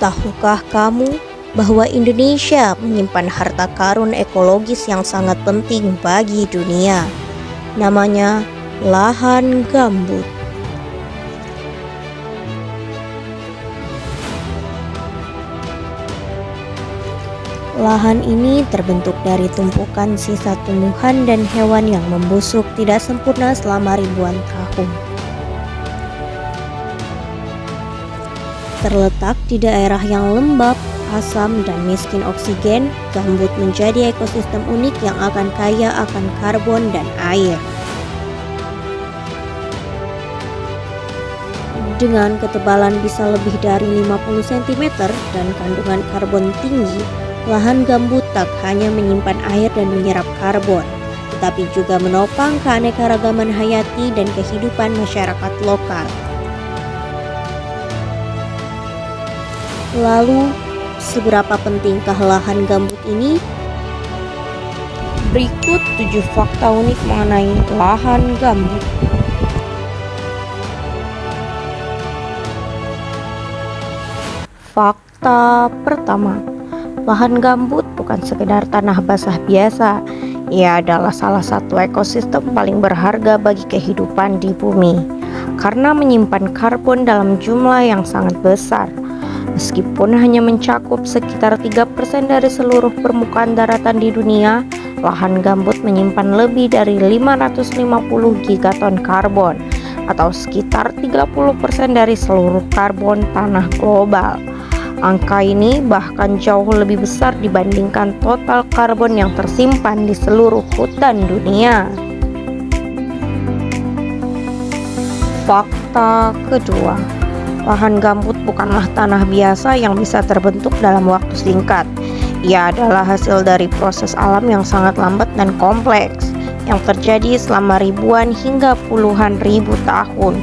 Tahukah kamu bahwa Indonesia menyimpan harta karun ekologis yang sangat penting bagi dunia? Namanya lahan gambut. Lahan ini terbentuk dari tumpukan sisa tumbuhan dan hewan yang membusuk tidak sempurna selama ribuan tahun. Terletak di daerah yang lembab, asam, dan miskin oksigen, gambut menjadi ekosistem unik yang akan kaya akan karbon dan air. Dengan ketebalan bisa lebih dari 50 cm dan kandungan karbon tinggi, lahan gambut tak hanya menyimpan air dan menyerap karbon, tetapi juga menopang keanekaragaman hayati dan kehidupan masyarakat lokal. Lalu, seberapa pentingkah lahan gambut ini? Berikut 7 fakta unik mengenai lahan gambut. Fakta pertama, lahan gambut bukan sekedar tanah basah biasa. Ia adalah salah satu ekosistem paling berharga bagi kehidupan di bumi, karena menyimpan karbon dalam jumlah yang sangat besar. Meskipun hanya mencakup sekitar 3% dari seluruh permukaan daratan di dunia, lahan gambut menyimpan lebih dari 550 gigaton karbon, atau sekitar 30% dari seluruh karbon tanah global. Angka ini bahkan jauh lebih besar dibandingkan total karbon yang tersimpan di seluruh hutan dunia. Fakta kedua, lahan gambut bukanlah tanah biasa yang bisa terbentuk dalam waktu singkat. Ia adalah hasil dari proses alam yang sangat lambat dan kompleks, yang terjadi selama ribuan hingga puluhan ribu tahun.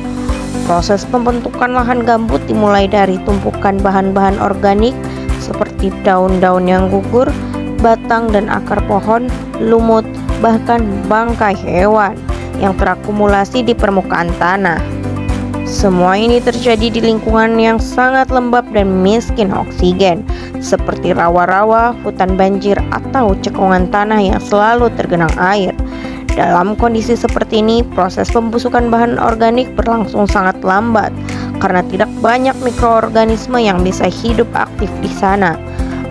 Proses pembentukan lahan gambut dimulai dari tumpukan bahan-bahan organik seperti daun-daun yang gugur, batang dan akar pohon, lumut, bahkan bangkai hewan yang terakumulasi di permukaan tanah. Semua ini terjadi di lingkungan yang sangat lembab dan miskin oksigen, seperti rawa-rawa, hutan banjir, atau cekungan tanah yang selalu tergenang air. Dalam kondisi seperti ini, proses pembusukan bahan organik berlangsung sangat lambat karena tidak banyak mikroorganisme yang bisa hidup aktif di sana.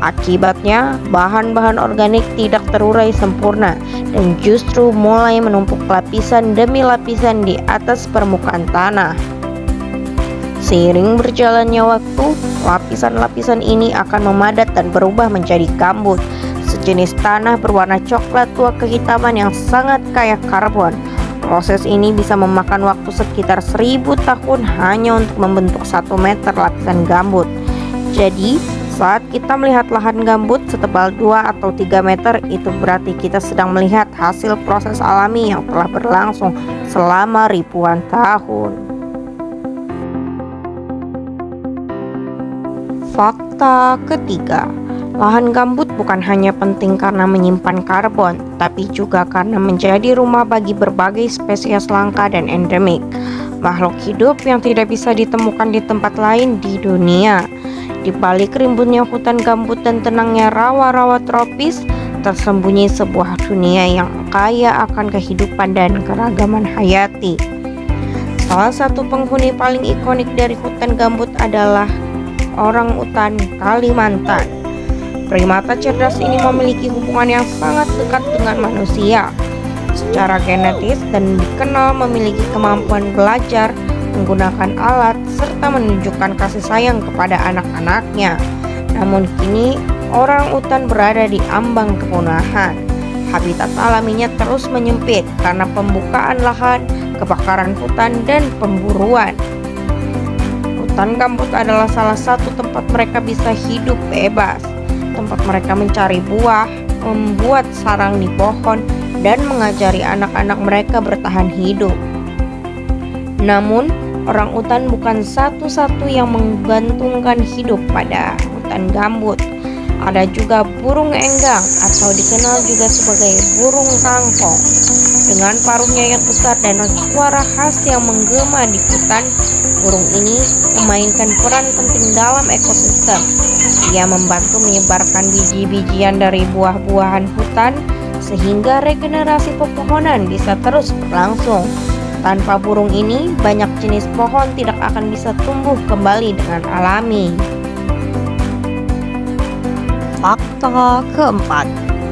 Akibatnya, bahan-bahan organik tidak terurai sempurna dan justru mulai menumpuk lapisan demi lapisan di atas permukaan tanah. Seiring berjalannya waktu, lapisan-lapisan ini akan memadat dan berubah menjadi gambut, sejenis tanah berwarna coklat tua kehitaman yang sangat kaya karbon. Proses ini bisa memakan waktu sekitar 1000 tahun hanya untuk membentuk 1 meter lapisan gambut. Jadi, saat kita melihat lahan gambut setebal 2 atau 3 meter, itu berarti kita sedang melihat hasil proses alami yang telah berlangsung selama ribuan tahun. Fakta ketiga, lahan gambut bukan hanya penting karena menyimpan karbon, tapi juga karena menjadi rumah bagi berbagai spesies langka dan endemik, makhluk hidup yang tidak bisa ditemukan di tempat lain di dunia. Di balik rimbunnya hutan gambut dan tenangnya rawa-rawa tropis, tersembunyi sebuah dunia yang kaya akan kehidupan dan keragaman hayati. Salah satu penghuni paling ikonik dari hutan gambut adalah orang utan Kalimantan. Primata cerdas ini memiliki hubungan yang sangat dekat dengan manusia secara genetis dan dikenal memiliki kemampuan belajar, menggunakan alat, serta menunjukkan kasih sayang kepada anak-anaknya. Namun kini, orang utan berada di ambang kepunahan. Habitat alaminya terus menyempit karena pembukaan lahan, kebakaran hutan, dan pemburuan. Hutan gambut adalah salah satu tempat mereka bisa hidup bebas, tempat mereka mencari buah, membuat sarang di pohon, dan mengajari anak-anak mereka bertahan hidup. Namun, orang utan bukan satu-satu yang menggantungkan hidup pada hutan gambut. Ada juga burung enggang atau dikenal juga sebagai burung kangkong. Dengan paruhnya yang besar dan suara khas yang menggema di hutan, burung ini memainkan peran penting dalam ekosistem. Ia membantu menyebarkan biji-bijian dari buah-buahan hutan sehingga regenerasi pepohonan bisa terus berlangsung. Tanpa burung ini, banyak jenis pohon tidak akan bisa tumbuh kembali dengan alami. Fakta keempat,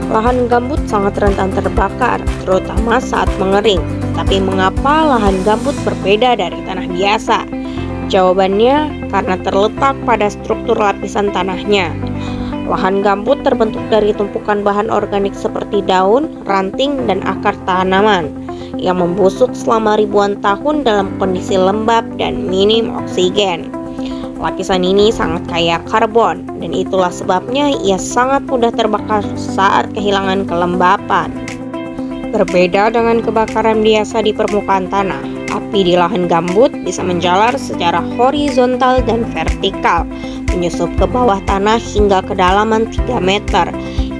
lahan gambut sangat rentan terbakar, terutama saat mengering. Tapi mengapa lahan gambut berbeda dari tanah biasa? Jawabannya karena terletak pada struktur lapisan tanahnya. Lahan gambut terbentuk dari tumpukan bahan organik seperti daun, ranting, dan akar tanaman yang membusuk selama ribuan tahun dalam kondisi lembab dan minim oksigen. Lapisan ini sangat kaya karbon, dan itulah sebabnya ia sangat mudah terbakar saat kehilangan kelembapan. Berbeda dengan kebakaran biasa di permukaan tanah, api di lahan gambut bisa menjalar secara horizontal dan vertikal, menyusup ke bawah tanah hingga kedalaman 3 meter.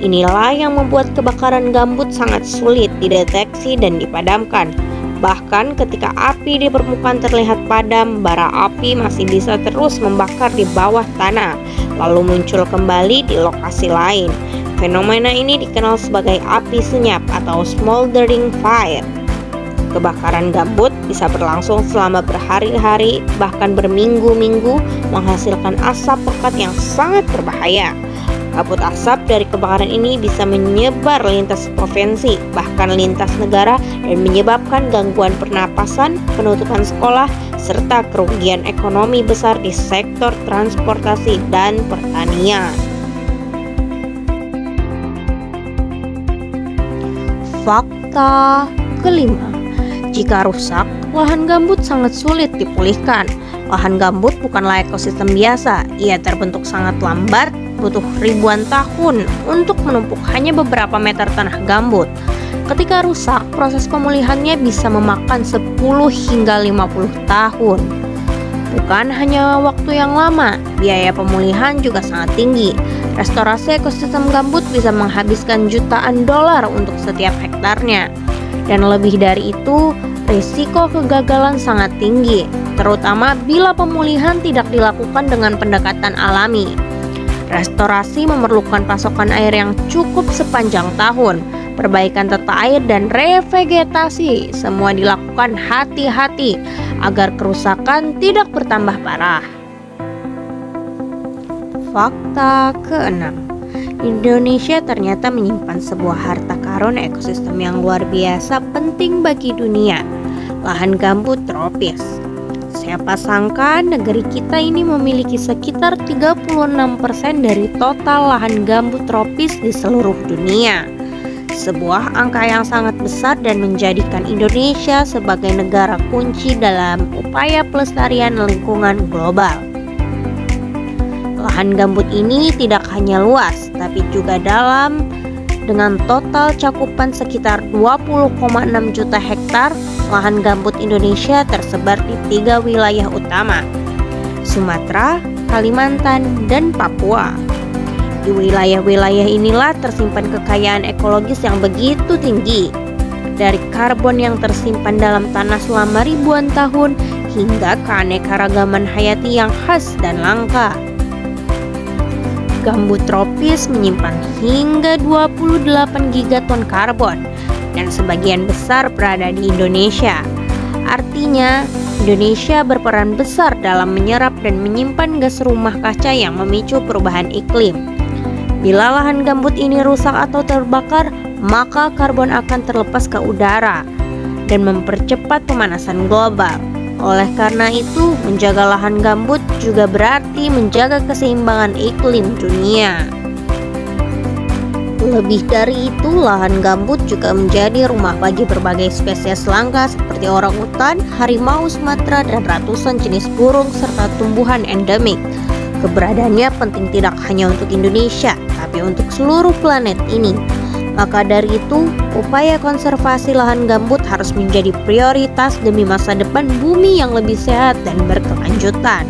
Inilah yang membuat kebakaran gambut sangat sulit dideteksi dan dipadamkan. Bahkan ketika api di permukaan terlihat padam, bara api masih bisa terus membakar di bawah tanah, lalu muncul kembali di lokasi lain. Fenomena ini dikenal sebagai api senyap atau smoldering fire. Kebakaran gambut bisa berlangsung selama berhari-hari, bahkan berminggu-minggu, menghasilkan asap pekat yang sangat berbahaya. Kabut asap dari kebakaran ini bisa menyebar lintas provinsi, bahkan lintas negara, dan menyebabkan gangguan pernapasan, penutupan sekolah, serta kerugian ekonomi besar di sektor transportasi dan pertanian. Fakta kelima, jika rusak, lahan gambut sangat sulit dipulihkan. Lahan gambut bukanlah ekosistem biasa, ia terbentuk sangat lambat, butuh ribuan tahun untuk menumpuk hanya beberapa meter tanah gambut. Ketika rusak, proses pemulihannya bisa memakan 10 hingga 50 tahun. Bukan hanya waktu yang lama, biaya pemulihan juga sangat tinggi. Restorasi ekosistem gambut bisa menghabiskan jutaan dolar untuk setiap hektarnya. Dan lebih dari itu, risiko kegagalan sangat tinggi, terutama bila pemulihan tidak dilakukan dengan pendekatan alami. Restorasi memerlukan pasokan air yang cukup sepanjang tahun, perbaikan tata air dan revegetasi. Semua dilakukan hati-hati agar kerusakan tidak bertambah parah. Fakta keenam, Indonesia ternyata menyimpan sebuah harta karun ekosistem yang luar biasa penting bagi dunia, lahan gambut tropis. Siapa sangka negeri kita ini memiliki sekitar 36% dari total lahan gambut tropis di seluruh dunia. Sebuah angka yang sangat besar dan menjadikan Indonesia sebagai negara kunci dalam upaya pelestarian lingkungan global. Lahan gambut ini tidak hanya luas, tapi juga dalam, dengan total cakupan sekitar 20,6 juta hektar. Lahan gambut Indonesia tersebar di 3 wilayah utama, Sumatera, Kalimantan, dan Papua. Di wilayah-wilayah inilah tersimpan kekayaan ekologis yang begitu tinggi, dari karbon yang tersimpan dalam tanah selama ribuan tahun hingga keanekaragaman hayati yang khas dan langka. Gambut tropis menyimpan hingga 28 gigaton karbon, dan sebagian besar berada di Indonesia. Artinya, Indonesia berperan besar dalam menyerap dan menyimpan gas rumah kaca yang memicu perubahan iklim. Bila lahan gambut ini rusak atau terbakar, maka karbon akan terlepas ke udara dan mempercepat pemanasan global. Oleh karena itu, menjaga lahan gambut juga berarti menjaga keseimbangan iklim dunia. Lebih dari itu, lahan gambut juga menjadi rumah bagi berbagai spesies langka seperti orangutan, harimau Sumatera, dan ratusan jenis burung serta tumbuhan endemik. Keberadaannya penting tidak hanya untuk Indonesia, tapi untuk seluruh planet ini. Maka dari itu, upaya konservasi lahan gambut harus menjadi prioritas demi masa depan bumi yang lebih sehat dan berkelanjutan.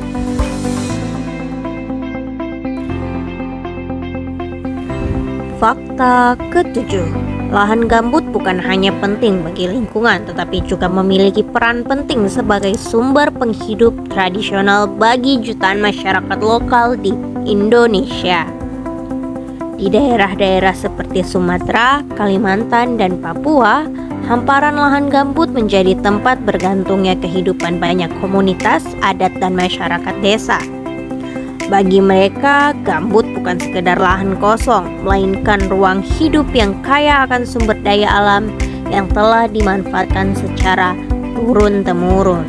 Fakta ketujuh, lahan gambut bukan hanya penting bagi lingkungan, tetapi juga memiliki peran penting sebagai sumber penghidup tradisional bagi jutaan masyarakat lokal di Indonesia. Di daerah-daerah seperti Sumatera, Kalimantan, dan Papua, hamparan lahan gambut menjadi tempat bergantungnya kehidupan banyak komunitas adat dan masyarakat desa. Bagi mereka, gambut bukan sekedar lahan kosong, melainkan ruang hidup yang kaya akan sumber daya alam yang telah dimanfaatkan secara turun-temurun.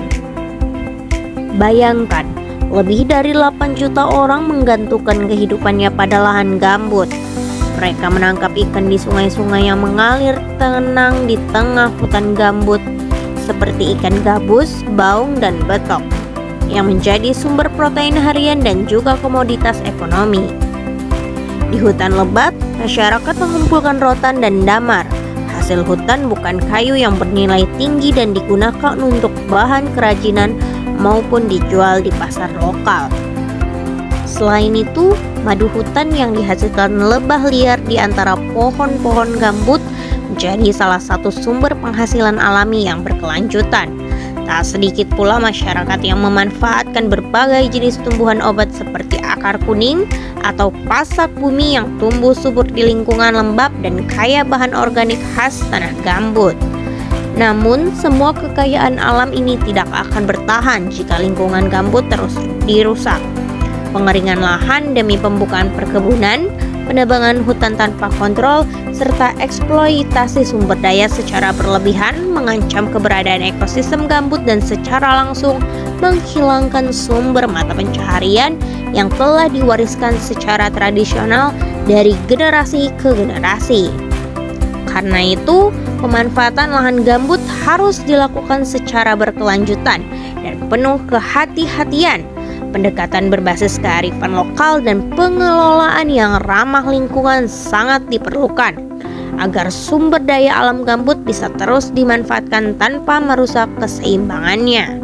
Bayangkan, lebih dari 8 juta orang menggantungkan kehidupannya pada lahan gambut. Mereka menangkap ikan di sungai-sungai yang mengalir tenang di tengah hutan gambut, seperti ikan gabus, baung, dan betok, yang menjadi sumber protein harian dan juga komoditas ekonomi. Di hutan lebat, masyarakat mengumpulkan rotan dan damar. Hasil hutan bukan kayu yang bernilai tinggi dan digunakan untuk bahan kerajinan maupun dijual di pasar lokal. Selain itu, madu hutan yang dihasilkan lebah liar di antara pohon-pohon gambut menjadi salah satu sumber penghasilan alami yang berkelanjutan. Tak sedikit pula masyarakat yang memanfaatkan berbagai jenis tumbuhan obat seperti akar kuning atau pasak bumi yang tumbuh subur di lingkungan lembab dan kaya bahan organik khas tanah gambut. Namun, semua kekayaan alam ini tidak akan bertahan jika lingkungan gambut terus dirusak. Pengeringan lahan demi pembukaan perkebunan, penebangan hutan tanpa kontrol, serta eksploitasi sumber daya secara berlebihan mengancam keberadaan ekosistem gambut dan secara langsung menghilangkan sumber mata pencaharian yang telah diwariskan secara tradisional dari generasi ke generasi. Karena itu, pemanfaatan lahan gambut harus dilakukan secara berkelanjutan dan penuh kehati-hatian. Pendekatan berbasis kearifan lokal dan pengelolaan yang ramah lingkungan sangat diperlukan agar sumber daya alam gambut bisa terus dimanfaatkan tanpa merusak keseimbangannya.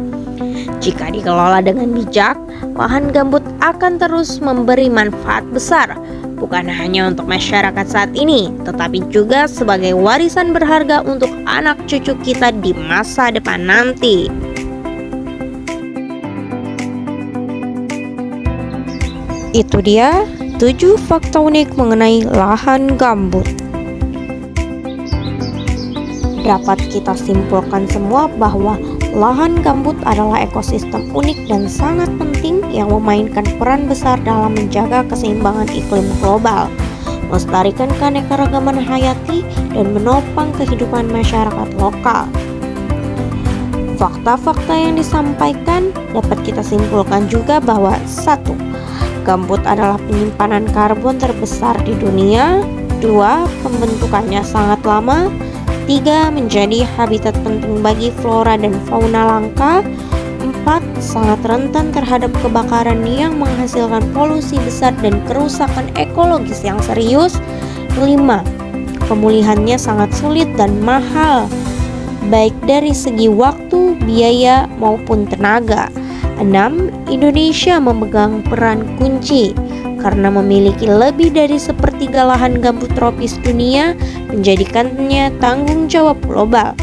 Jika dikelola dengan bijak, lahan gambut akan terus memberi manfaat besar, bukan hanya untuk masyarakat saat ini, tetapi juga sebagai warisan berharga untuk anak cucu kita di masa depan nanti. Itu dia 7 fakta unik mengenai lahan gambut. Dapat kita simpulkan semua bahwa lahan gambut adalah ekosistem unik dan sangat penting yang memainkan peran besar dalam menjaga keseimbangan iklim global, melestarikan keanekaragaman hayati, dan menopang kehidupan masyarakat lokal. Fakta-fakta yang disampaikan dapat kita simpulkan juga bahwa 1. Gambut adalah penyimpanan karbon terbesar di dunia. 2. Pembentukannya sangat lama. 3. Menjadi habitat penting bagi flora dan fauna langka. 4. Sangat rentan terhadap kebakaran yang menghasilkan polusi besar dan kerusakan ekologis yang serius. 5. Pemulihannya sangat sulit dan mahal, baik dari segi waktu, biaya, maupun tenaga. 6. Indonesia memegang peran kunci karena memiliki lebih dari sepertiga lahan gambut tropis dunia, menjadikannya tanggung jawab global.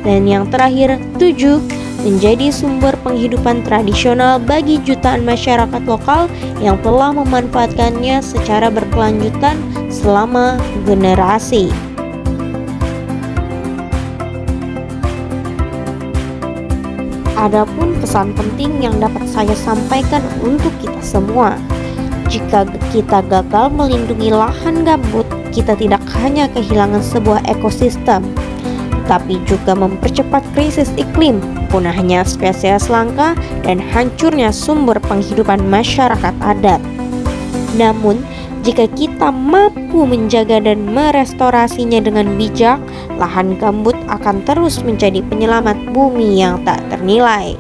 Dan yang terakhir, 7. Menjadi sumber penghidupan tradisional bagi jutaan masyarakat lokal yang telah memanfaatkannya secara berkelanjutan selama generasi. Adapun pesan penting yang dapat saya sampaikan untuk kita semua, jika kita gagal melindungi lahan gambut, kita tidak hanya kehilangan sebuah ekosistem, tapi juga mempercepat krisis iklim, punahnya spesies langka, dan hancurnya sumber penghidupan masyarakat adat. Namun, jika kita mampu menjaga dan merestorasinya dengan bijak, lahan gambut akan terus menjadi penyelamat bumi yang tak ternilai.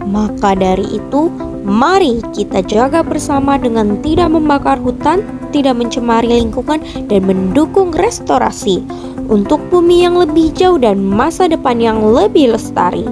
Maka dari itu, mari kita jaga bersama dengan tidak membakar hutan, tidak mencemari lingkungan, dan mendukung restorasi untuk bumi yang lebih jauh dan masa depan yang lebih lestari.